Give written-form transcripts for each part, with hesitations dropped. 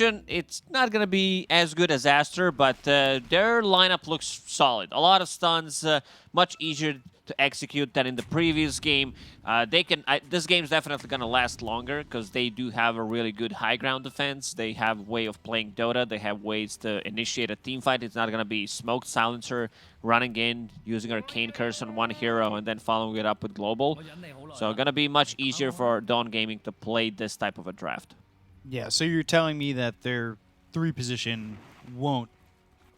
It's not going to be as good as Aster, but their lineup looks solid. A lot of stuns, much easier to execute than in the previous game. This game's definitely going to last longer because they do have a really good high ground defense. They have a way of playing Dota. They have ways to initiate a team fight. It's not going to be smoked silencer, running in, using Arcane Curse on one hero, and then following it up with Global. So going to be much easier for Dawn Gaming to play this type of a draft. Yeah, so you're telling me that their 3 position won't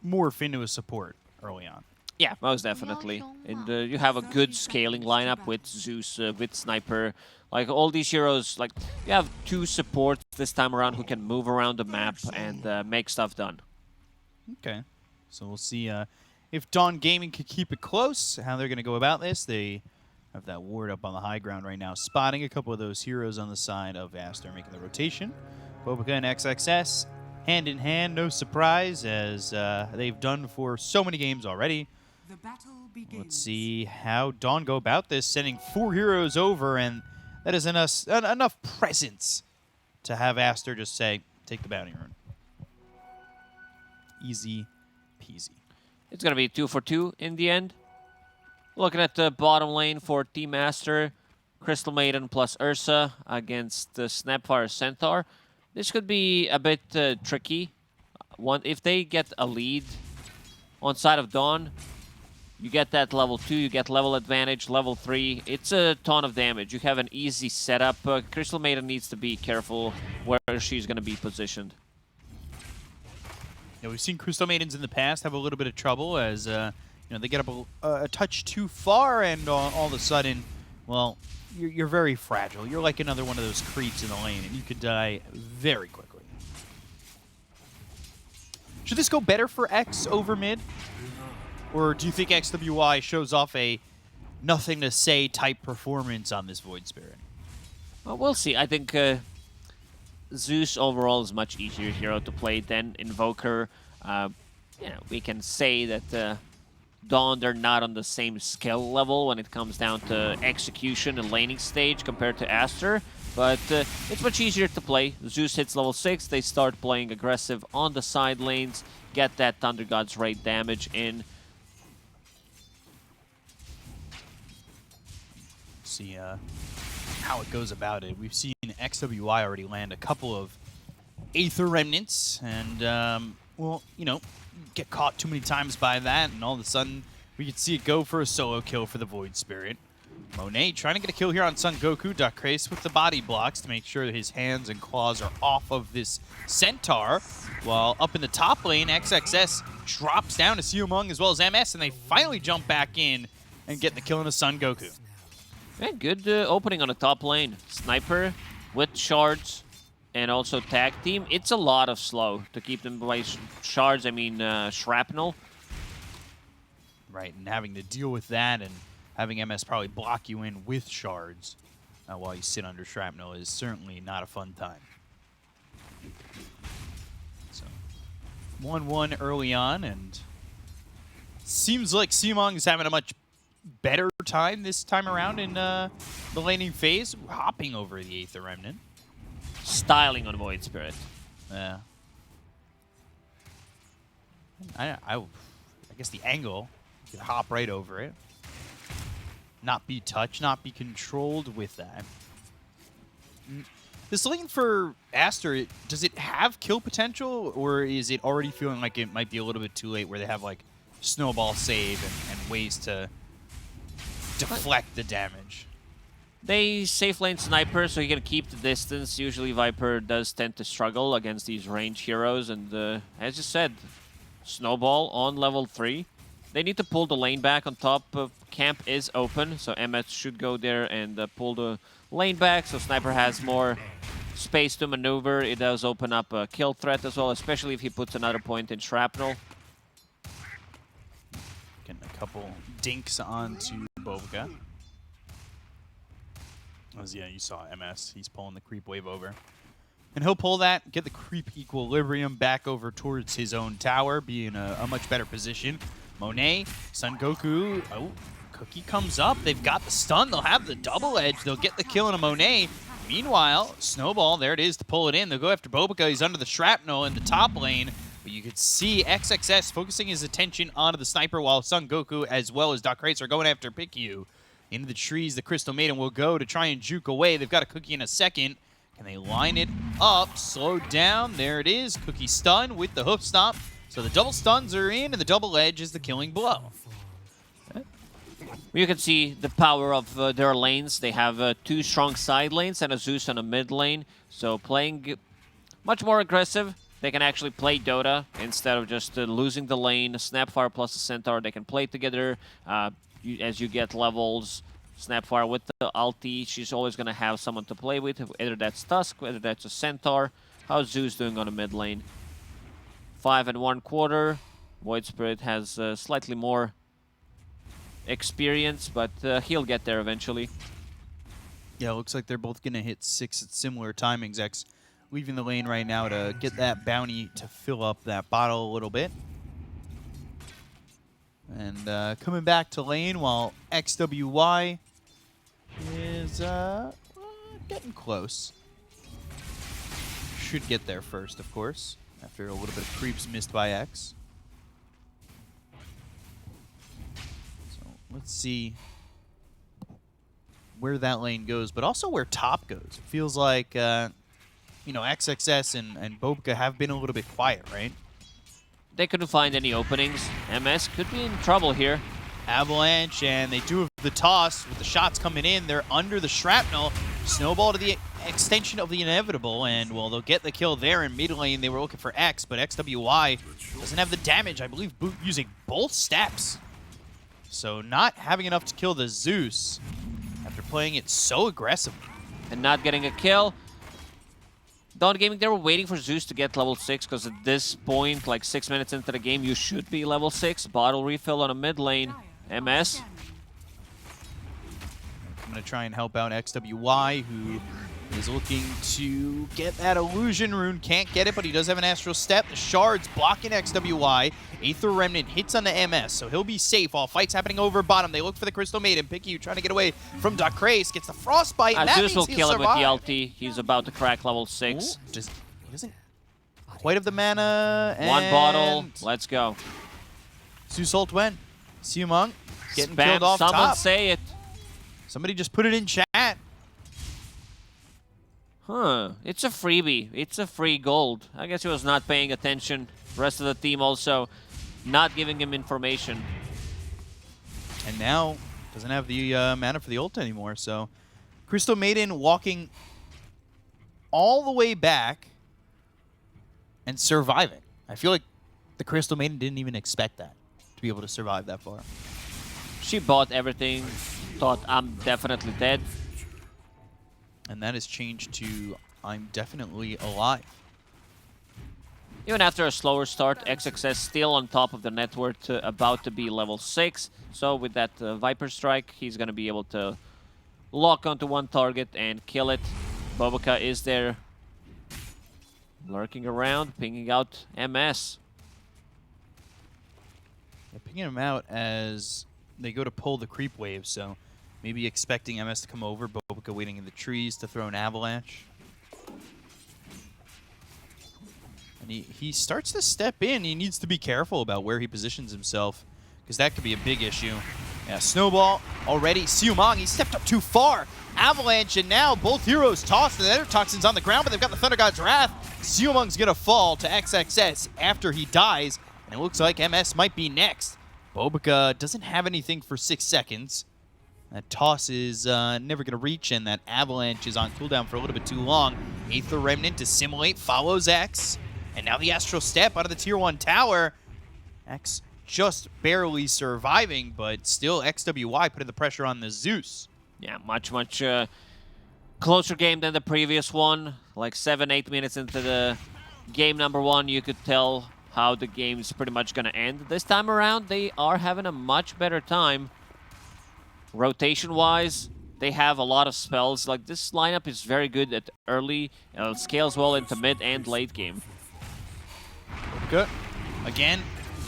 morph into a support early on. Yeah, most definitely. And you have a good scaling lineup with Zeus, with Sniper. Like, all these heroes, like, you have 2 supports this time around who can move around the map and make stuff done. Okay. So we'll see if Dawn Gaming could keep it close, how they're going to go about this. They have that ward up on the high ground right now, spotting a couple of those heroes on the side of Aster, making the rotation. Bobica and XXS, hand in hand, no surprise, as they've done for so many games already. The battle begins. Let's see how Dawn go about this, sending 4 heroes over, and that is enough presence to have Aster just say, take the bounty rune. Easy peasy. It's going to be 2 for 2 in the end. Looking at the bottom lane for Team Aster, Crystal Maiden plus Ursa against the Snapfire Centaur. This could be a bit tricky. If they get a lead on side of Dawn, you get that level 2, you get level advantage, level 3. It's a ton of damage. You have an easy setup. Crystal Maiden needs to be careful where she's going to be positioned. Yeah, we've seen Crystal Maidens in the past have a little bit of trouble as you know, they get up a touch too far, and all of a sudden, well, you're very fragile. You're like another one of those creeps in the lane, and you could die very quickly. Should this go better for X over mid? Or do you think XWI shows off a nothing-to-say type performance on this Void Spirit? Well, we'll see. I think Zeus overall is much easier hero to play than Invoker. You know, we can say that Dawn, they're not on the same skill level when it comes down to execution and laning stage compared to Aster, but it's much easier to play. Zeus hits level 6, they start playing aggressive on the side lanes, get that Thunder God's Raid damage in. See how it goes about it. We've seen XWI already land a couple of Aether Remnants, and, well, you know, get caught too many times by that, and all of a sudden we could see it go for a solo kill for the Void Spirit. Monet trying to get a kill here on Son Goku. Duckrace with the body blocks to make sure that his hands and claws are off of this Centaur, while up in the top lane, XXS drops down to Siumung as well as MS, and they finally jump back in and get the kill on the Son Goku. Yeah, good opening on the top lane. Sniper with shards and also tag team. It's a lot of slow to keep them by shards, I mean shrapnel. Right, and having to deal with that and having MS probably block you in with shards while you sit under shrapnel is certainly not a fun time. So, 1-1 early on, and seems like Siumung is having a much better time this time around in the laning phase, hopping over the Aether Remnant. Styling on Void Spirit. Yeah. I guess the angle, you could hop right over it. Not be touched, not be controlled with that. This lane for Aster, does it have kill potential, or is it already feeling like it might be a little bit too late where they have like snowball save and ways to deflect the damage? They safe lane Sniper, so you can keep the distance. Usually Viper does tend to struggle against these range heroes, and as you said, Snowball on level 3. They need to pull the lane back on top. Camp is open, so MS should go there and pull the lane back, so Sniper has more space to maneuver. It does open up a kill threat as well, especially if he puts another point in Shrapnel. Getting a couple dinks onto Bobica. As yeah, you saw MS. He's pulling the creep wave over. And he'll pull that, get the creep equilibrium back over towards his own tower, be in a much better position. Monet, Son Goku, oh, Cookie comes up. They've got the stun. They'll have the double edge. They'll get the kill on a Monet. Meanwhile, Snowball, there it is to pull it in. They'll go after Bobica. He's under the shrapnel in the top lane. But you could see XXS focusing his attention onto the sniper while Son Goku as well as Aster.Aries are going after Pikyu. Into the trees, the Crystal Maiden will go to try and juke away. They've got a Cookie in a second. Can they line it up? Slow down. There it is. Cookie stun with the hoof stomp. So the double stuns are in, and the double edge is the killing blow. You can see the power of their lanes. They have 2 strong side lanes and a Zeus on a mid lane. So playing much more aggressive. They can actually play Dota instead of just losing the lane. Snapfire plus the Centaur, they can play together as you get levels. Snapfire with the ulti, she's always going to have someone to play with. Either that's Tusk, whether that's a Centaur. How's Zeus doing on the mid lane? 5 1/4. Void Spirit has slightly more experience, but he'll get there eventually. Yeah, it looks like they're both going to hit 6 at similar timings. X leaving the lane right now to get that bounty to fill up that bottle a little bit. And coming back to lane while XWY is getting close. Should get there first, of course, after a little bit of creeps missed by X. So let's see where that lane goes, but also where top goes. It feels like, you know, XXS and Bobica have been a little bit quiet, right? They couldn't find any openings. MS could be in trouble here. Avalanche, and they do have the toss with the shots coming in. They're under the shrapnel. Snowball to the extension of the inevitable, and, well, they'll get the kill there in mid lane. They were looking for X, but XWY doesn't have the damage. I believe using both steps. So not having enough to kill the Zeus after playing it so aggressively. And not getting a kill. Dawn Gaming, they were waiting for Zeus to get level 6, because at this point, like 6 minutes into the game, you should be level 6. Bottle refill on a mid lane. MS. I'm going to try and help out XWY, who is looking to get that illusion rune. Can't get it, but he does have an astral step. The shards blocking XWY. Aether Remnant hits on the MS, so he'll be safe while fight's happening over bottom. They look for the Crystal Maiden. Pikyu trying to get away from Aster.Aries. Gets the Frostbite, and that Zeus will means kill he'll him with the survive. ulti. He's about to crack level 6. Ooh, he doesn't quite have the mana. And 1 bottle. Let's go. Zeus ult went. Siumong getting Spam, killed off someone top. say it. Somebody just put it in chat. Huh. It's a freebie. It's a free gold. I guess he was not paying attention. The rest of the team also not giving him information. And now doesn't have the mana for the ult anymore. So Crystal Maiden walking all the way back and surviving. I feel like the Crystal Maiden didn't even expect that, to be able to survive that far. She bought everything. Thought, I'm definitely dead. And that has changed to, I'm definitely alive. Even after a slower start, XXS still on top of the net worth, about to be level 6. So with that Viper Strike, he's going to be able to lock onto one target and kill it. Bobica is there, lurking around, pinging out MS. Yeah, picking him out as they go to pull the creep wave, so maybe expecting MS to come over. Bobica waiting in the trees to throw an avalanche. And he starts to step in. He needs to be careful about where he positions himself, because that could be a big issue. Yeah, Snowball already. Siumong, he stepped up too far. Avalanche, and now both heroes tossed. The Nether Toxin's on the ground, but they've got the Thunder God's Wrath. Siumong's going to fall to XXS after he dies, and it looks like MS might be next. Bobica doesn't have anything for 6 seconds. That toss is never going to reach, and that avalanche is on cooldown for a little bit too long. Aether Remnant, Assimilate, follows X. And now the Astral Step out of the Tier 1 tower. X just barely surviving, but still XWY putting the pressure on the Zeus. Yeah, much closer game than the previous one. Like 7-8 minutes into the game number 1, you could tell how the game's pretty much going to end. This time around, they are having a much better time. Rotation-wise, they have a lot of spells. Like, this lineup is very good at early. Scales well into mid and late game. Good. Again,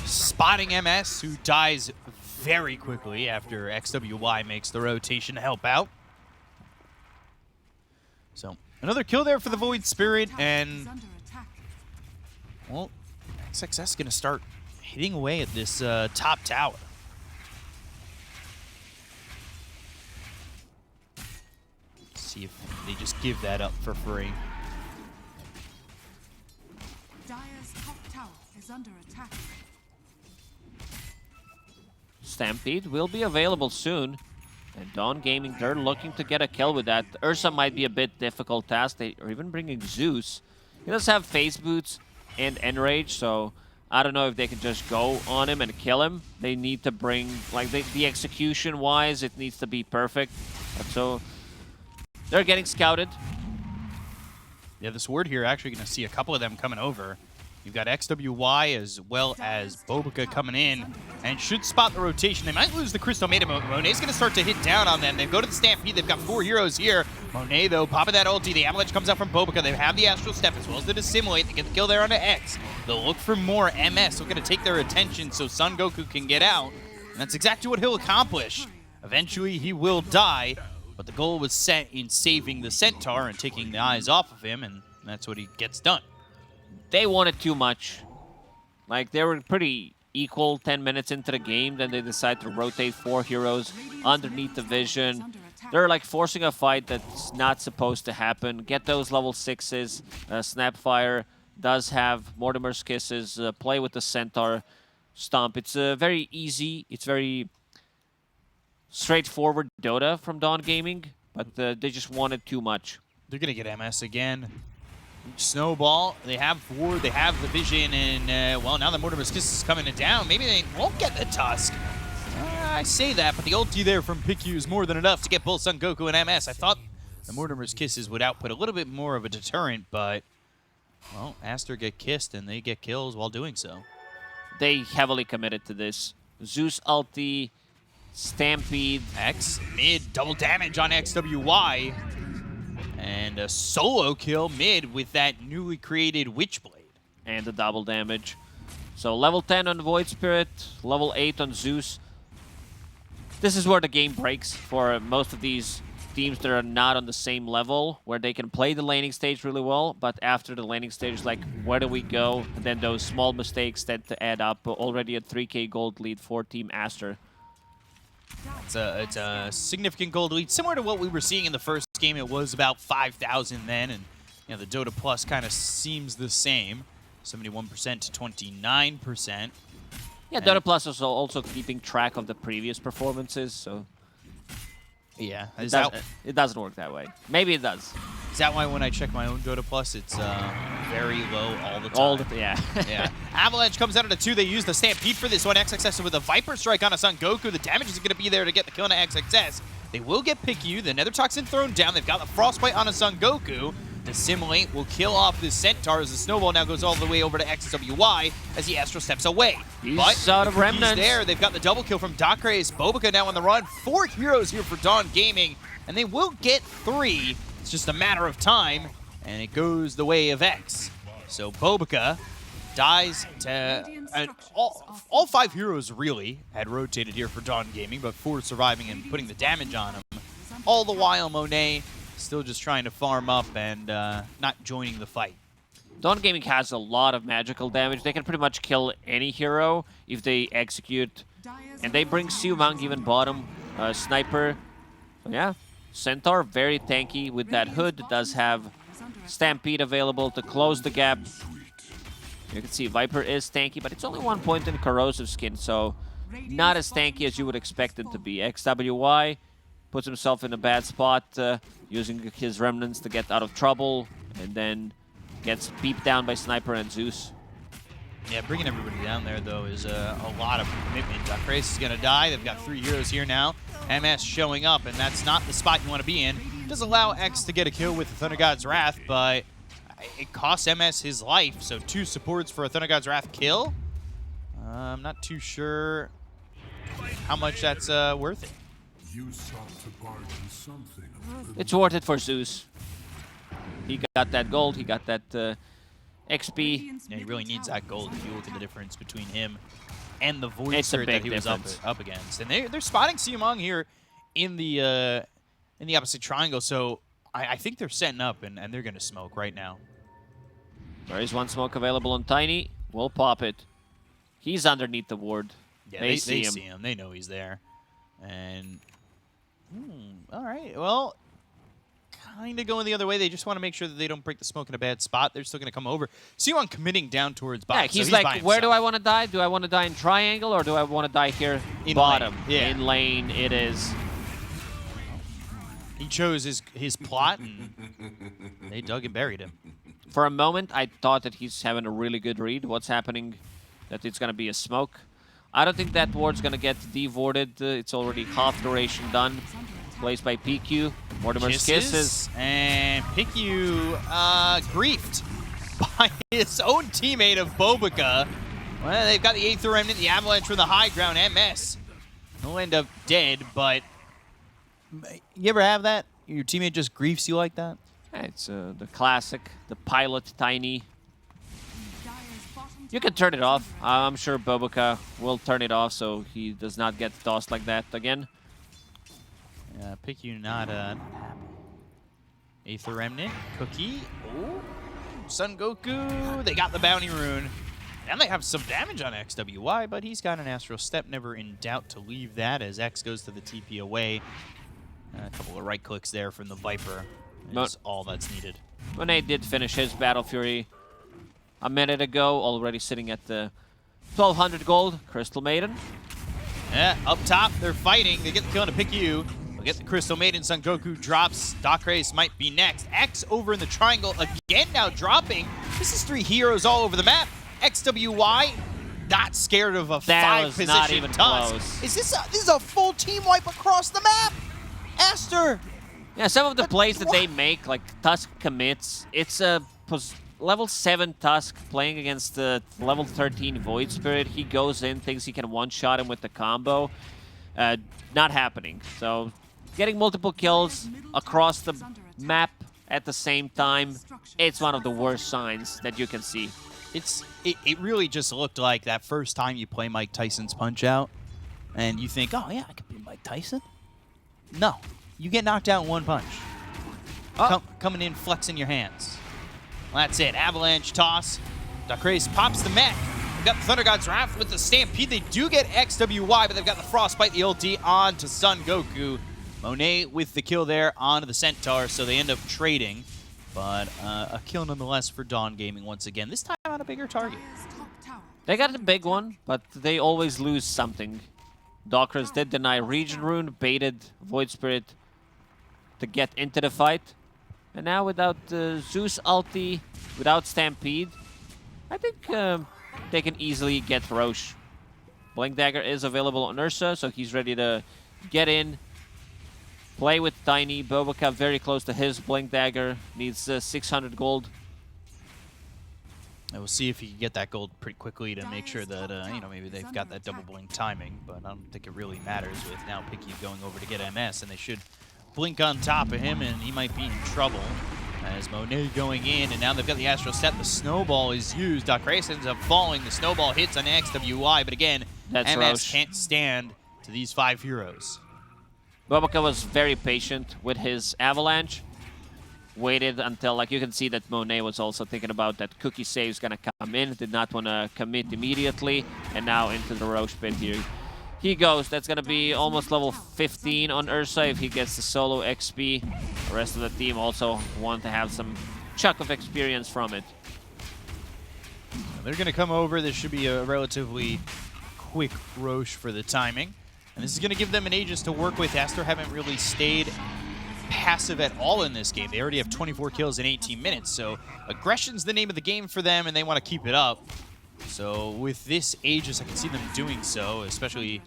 spotting MS, who dies very quickly after XWY makes the rotation to help out. So another kill there for the Void Spirit, and well, XXS gonna start hitting away at this top tower. Let's see if they just give that up for free. Dire's top tower is under attack. Stampede will be available soon. And Dawn Gaming, they're looking to get a kill with that. Ursa might be a bit difficult task. They are even bringing Zeus. He does have Phase Boots and Enrage, so I don't know if they can just go on him and kill him. They need to bring, like, the execution-wise, it needs to be perfect. But so they're getting scouted. Yeah, this ward here, actually going to see a couple of them coming over. You've got XWY as well as Bobica coming in and should spot the rotation. They might lose the Crystal Maiden. Monet's going to start to hit down on them. They go to the Stampede. They've got 4 heroes here. Monet, though, popping that ulti. The Avalanche comes out from Bobica. They have the Astral Step as well as the Dissimulate. They get the kill there onto X. They'll look for more MS. They're going to take their attention so Son Goku can get out. And that's exactly what he'll accomplish. Eventually, he will die. But the goal was set in saving the Centaur and taking the eyes off of him, and that's what he gets done. They wanted too much. Like, they were pretty equal 10 minutes into the game. Then they decide to rotate 4 heroes underneath the vision. They're, like, forcing a fight that's not supposed to happen. Get those level 6s. Snapfire does have Mortimer's Kisses. Play with the Centaur. Stomp. It's very easy. It's very straightforward Dota from Dawn Gaming. But they just wanted too much. They're going to get MS again. Snowball, they have Ward, they have the Vision, and, well, now the Mortimer's Kiss is coming down. Maybe they won't get the Tusk. I say that, but the ulti there from PQ is more than enough to get both Son Goku and MS. I thought the Mortimer's Kisses would output a little bit more of a deterrent, but, well, Aster get kissed, and they get kills while doing so. They heavily committed to this. Zeus ulti, Stampede. X, mid, double damage on XWY. And a solo kill mid with that newly created Witchblade. And the double damage. So level 10 on Void Spirit, level 8 on Zeus. This is where the game breaks for most of these teams that are not on the same level, where they can play the laning stage really well, but after the laning stage, like, where do we go? And then those small mistakes tend to add up. Already a 3k gold lead for Team Aster. It's a significant gold lead, similar to what we were seeing in the first game. It was about 5,000 then, and you know the Dota Plus kind of seems the same, 71% to 29%. Yeah, Dota Plus is also keeping track of the previous performances, so yeah, it doesn't work that way. Maybe it does. Is that why when I check my own Dota Plus, it's very low all the time? Yeah. Yeah. Avalanche comes out at a 2. They use the Stampede for this one. XXS with a Viper Strike on a Son Goku. The damage is going to be there to get the kill on XXS. They will get PQ. The Nether Toxin thrown down. They've got the Frostbite on a Son Goku. Dissimulate will kill off this Centaur as the Snowball now goes all the way over to XWY as the Astral steps away. He's out of Remnants. He's there. They've got the double kill from Aster.Aries. Bobica now on the run. 4 heroes here for Dawn Gaming, and they will get 3. It's just a matter of time, and it goes the way of X. So Bobica dies to... all 5 heroes, really, had rotated here for Dawn Gaming, but 4 surviving and putting the damage on him. All the while, Monet still just trying to farm up and not joining the fight. Dawn Gaming has a lot of magical damage. They can pretty much kill any hero if they execute. And they bring Siumang even bottom, Sniper. So yeah. Centaur, very tanky with that hood. Does have Stampede available to close the gap. You can see Viper is tanky, but it's only 1 point in Corrosive Skin, so not as tanky as you would expect it to be. XWY puts himself in a bad spot, using his Remnants to get out of trouble, and then gets beeped down by Sniper and Zeus. Yeah, bringing everybody down there, though, is a lot of commitment. Aster.Aries is going to die. They've got 3 heroes here now. MS showing up, and that's not the spot you want to be in. Does allow X to get a kill with the Thunder God's Wrath, but it costs MS his life, so 2 supports for a Thunder God's Wrath kill. I'm not too sure how much that's worth it. It's worth it for Zeus. He got that gold, he got that XP. Yeah, he really needs that gold if you look at the difference between him and the Void It's a Spirit that big he was difference. up against. And they're spotting Siumang here in the opposite triangle, so I think they're setting up, and they're going to smoke right now. There is one smoke available on Tiny. We'll pop it. He's underneath the ward. Yeah, they see him. They know he's there. And, all right. Well, kind of going the other way. They just want to make sure that they don't break the smoke in a bad spot. They're still going to come over. See on committing down towards bottom. Yeah, he's so like, where do I want to die? Do I want to die in triangle, or do I want to die here in bottom? Lane. Yeah. In lane, it is. He chose his plot, and they dug and buried him. For a moment, I thought that he's having a really good read. What's happening? That it's going to be a smoke. I don't think that ward's going to get devorded. It's already half duration done. Placed by PQ. Mortimer's kisses. And PQ griefed by his own teammate of Bobica. Well, they've got the Aether Remnant, the Avalanche from the high ground. MS. He'll end up dead, but you ever have that? Your teammate just griefs you like that? Yeah, it's the classic, the pilot Tiny. You can turn it off. I'm sure Bobica will turn it off so he does not get tossed like that again. Yeah, PQ not happy. Aether Remnant, Cookie. Oh, Son Goku. They got the Bounty Rune. And they have some damage on XWY, but he's got an Astral Step. Never in doubt to leave that as X goes to the TP away. A couple of right clicks there from the Viper. That's all that's needed. Monet did finish his Battle Fury a minute ago, already sitting at the 1200 gold. Crystal Maiden. Yeah, up top, they're fighting. They get the kill to PQ. They'll get the Crystal Maiden. Son Goku drops. Aster.Aries might be next. X over in the triangle again now dropping. This is 3 heroes all over the map. XWY not scared of a That was 5-position not even Tusk. close. Is this a full team wipe across the map? Aster. Yeah, some of the plays that they make, like Tusk commits, it's a level 7 Tusk playing against the level 13 Void Spirit. He goes in, thinks he can one-shot him with the combo. Not happening. So getting multiple kills across the map at the same time, it's one of the worst signs that you can see. It really just looked like that first time you play Mike Tyson's Punch-Out, and you think, oh yeah, I could be Mike Tyson. No, you get knocked out in one punch. Coming in, flexing your hands. Well, that's it. Avalanche toss. Aster.Aries pops the mech. They've got the Thunder God's Wrath with the Stampede. They do get XWY, but they've got the Frostbite, the ulti onto Son Goku. Monet with the kill there onto the Centaur, so they end up trading. But a kill nonetheless for Dawn Gaming once again. This time on a bigger target. They got a big one, but they always lose something. Aster.Aries did deny Region Rune, baited Void Spirit to get into the fight. And now without Zeus ulti, without Stampede, I think they can easily get Roche. Blink Dagger is available on Ursa, so he's ready to get in. Play with Tiny. Bobica very close to his Blink Dagger. Needs 600 gold. And we'll see if he can get that gold pretty quickly to make sure that, you know, maybe they've got that double blink timing. But I don't think it really matters with now Picky going over to get MS. And they should blink on top of him, and he might be in trouble. As Monet going in, and now they've got the Astral Step. The Snowball is used. Aster.Aries ends up falling. The Snowball hits on XWY. But again, That's MS Roche. can't stand to these 5 heroes. Bobica was very patient with his Avalanche. Waited until, like you can see that Monet was also thinking about that Cookie save's gonna come in. Did not want to commit immediately. And now into the Roche pit here. He goes. That's gonna be almost level 15 on Ursa if he gets the solo XP. The rest of the team also want to have some chunk of experience from it. They're going to come over. This should be a relatively quick Roche for the timing. And this is going to give them an Aegis to work with. Aster haven't really stayed passive at all in this game. They already have 24 kills in 18 minutes. So aggression's the name of the game for them, and they want to keep it up. So with this Aegis, I can see them doing so, especially,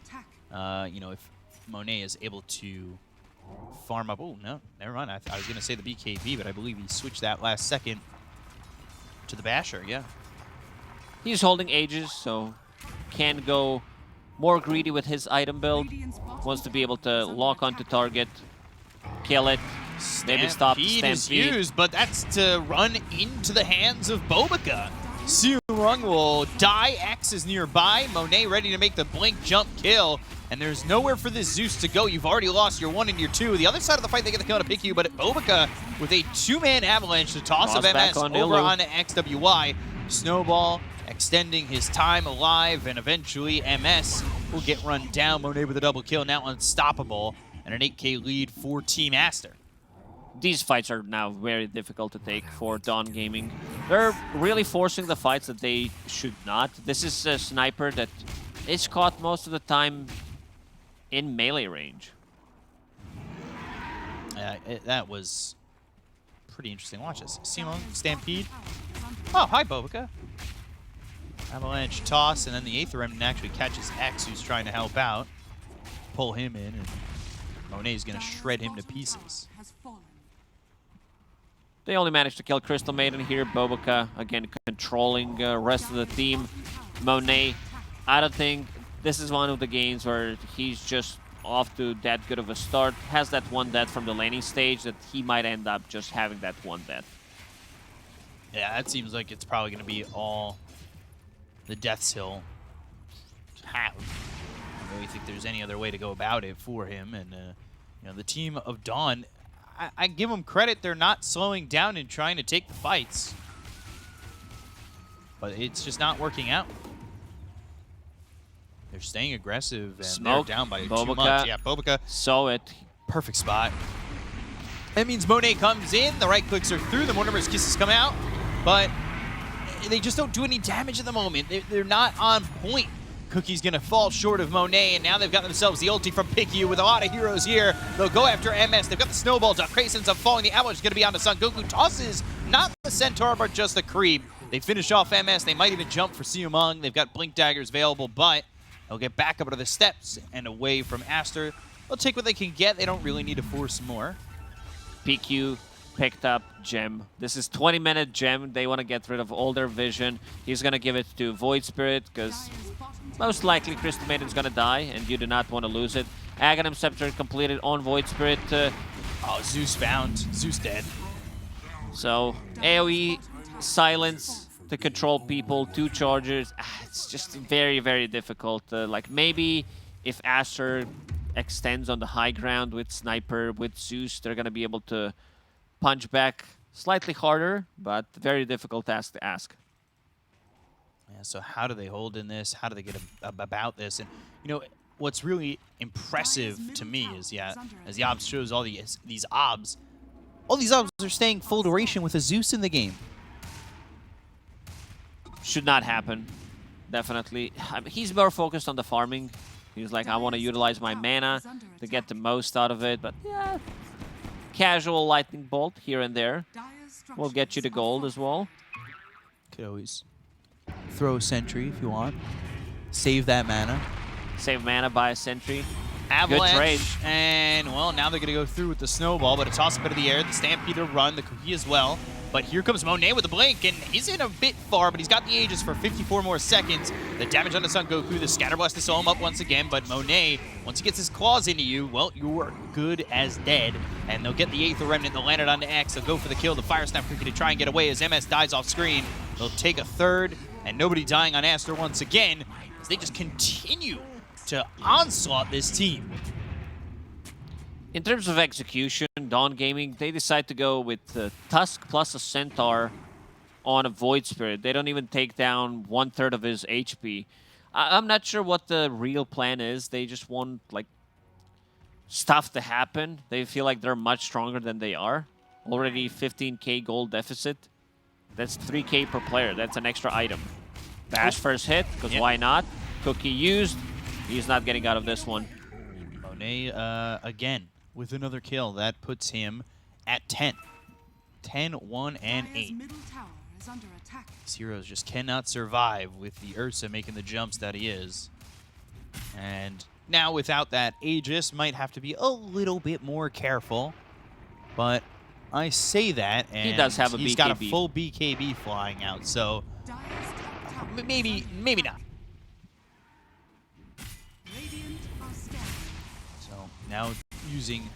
you know, if Monet is able to farm up. Oh, no, never mind. I was going to say the BKB, but I believe he switched that last second to the Basher, yeah. He's holding Aegis, so can go more greedy with his item build. Wants to be able to lock onto target, kill it, maybe stop the Stampede Stampede. is used, but that's to run into the hands of Bobica. Seung will die. X is nearby. Monet ready to make the blink jump kill. and there's nowhere for this Zeus to go. You've already lost your 1 and your 2. The other side of the fight, they get the kill to pick you, but Bobica with a 2-man avalanche, the toss of MS over on XWY. Snowball extending his time alive, and eventually MS will get run down. Monet with a double kill, now unstoppable, and an 8K lead for Team Aster. These fights are now very difficult to take for Dawn Gaming. They're really forcing the fights that they should not. This is a sniper that is caught most of the time in melee range. That was pretty interesting. Watch this. Simon, Stampede. Oh, hi, Bobica. Avalanche toss, and then the Aether Remnant actually catches X, who's trying to help out. Pull him in, and Monet's going to shred him to pieces. They only managed to kill Crystal Maiden here. Bobica, again, controlling rest of the team. Monet, I don't think this is one of the games where he's just off to that good of a start. Has that one death from the laning stage that he might end up just having that one death. Yeah, that seems like it's probably going to be all the Death's Hill have. I don't really think there's any other way to go about it for him. And you know, the team of Dawn, I give them credit. They're not slowing down and trying to take the fights. But it's just not working out. They're staying aggressive, and Smoke, they're down by Bobica, too much. Yeah, Bobica. Saw it. Perfect spot. That means Monet comes in. The right clicks are through. The Mortimer's kisses come out. But they just don't do any damage at the moment. They're not on point. Cookie's going to fall short of Monet, and now they've got themselves the ulti from Piku with a lot of heroes here. They'll go after MS. They've got the snowballs up. Crazy ends up falling. The avalanche is going to be onto Son Goku. Tosses not the Centaur, but just the creep. They finish off MS. They might even jump for Siumang. They've got Blink Daggers available, but they'll get back up to the steps and away from Aster. They'll take what they can get. They don't really need to force more. PQ picked up Gem. This is 20-minute Gem. They want to get rid of all their vision. He's going to give it to Void Spirit because most likely Crystal Maiden's going to die, and you do not want to lose it. Aghanim Scepter completed on Void Spirit. Oh, Zeus found. Zeus dead. So, AoE, silence to control people, 2 chargers. It's just very, very difficult. Like, maybe if Aster extends on the high ground with Sniper, with Zeus, they're going to be able to punch back slightly harder, but very difficult task to ask. Yeah, so how do they hold in this? How do they get about this? And, you know, what's really impressive to me is, yeah, as the obs shows all these obs are staying full duration with a Zeus in the game. Should not happen, definitely. I mean, he's more focused on the farming. He's like, I want to utilize my mana to get the most out of it, but yeah, casual lightning bolt here and there will get you the gold as well. Could always throw a sentry if you want. Save that mana. Save mana by a sentry. Avalanche. Good trade. And, well, now they're going to go through with the snowball, but a toss up into the air. The Stampede to run, the Cookie as well. But here comes Monet with a blink, and he's in a bit far, but he's got the Aegis for 54 more seconds. The damage on the Son Goku, the Scatter Blast to sew him up once again, but Monet, once he gets his claws into you, well, you are good as dead. And they'll get the Aether Remnant, they'll land it onto X, they'll go for the kill, the Fire Snap Cookie to try and get away as MS dies off screen. They'll take a third, and nobody dying on Aster once again, as they just continue to onslaught this team. In terms of execution, Dawn Gaming, they decide to go with Tusk plus a Centaur on a Void Spirit. They don't even take down 1/3 of his HP. I'm not sure what the real plan is. They just want, like, stuff to happen. They feel like they're much stronger than they are. Already 15k gold deficit. That's 3k per player. That's an extra item. Bash first hit, because why not? Cookie used. He's not getting out of this one. Monet, again, with another kill. That puts him at 10. 10, 1, and 8. These heroes just cannot survive with the Ursa making the jumps that he is. And now without that Aegis, might have to be a little bit more careful. But I say that, and he does have a he's BKB. got a full BKB flying out, so maybe not. So now using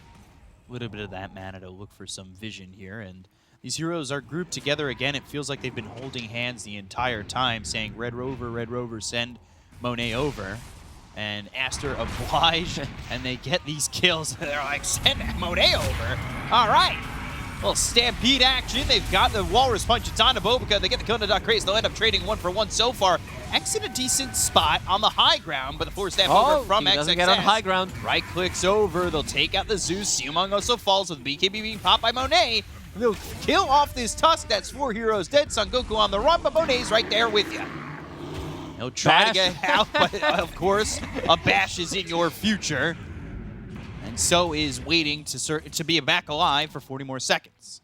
a little bit of that mana to look for some vision here, and these heroes are grouped together again. It feels like they've been holding hands the entire time, saying Red Rover, send Monet over. And Aster oblige, and they get these kills. They're like, send Monet over. All right. Little stampede action. They've got the Walrus Punch. It's on to Bobica. They get the kill into Craze. They'll end up trading 1-for-1 so far. X in a decent spot on the high ground, but the force stamp over from he XXS. doesn't get on high ground. Right clicks over. They'll take out the Zeus. Siumong also falls with BKB being popped by Monet. They'll kill off this Tusk. That's 4 heroes dead. Son Goku on the run, but Monet's right there with you. He'll try to get out, but of course, a bash is in your future. And so is waiting to be back alive for 40 more seconds.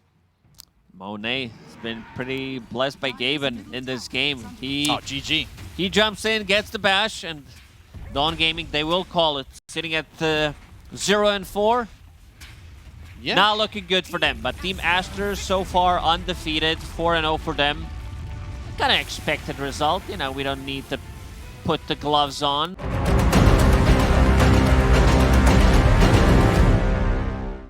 Monet has been pretty blessed by Gaben in this game. GG. He jumps in, gets the bash, and Dawn Gaming, they will call it. Sitting at 0-4. Yeah. Not looking good for them, but Team Aster so far undefeated, 4-0 for them. Kind of expected result, you know, we don't need to put the gloves on.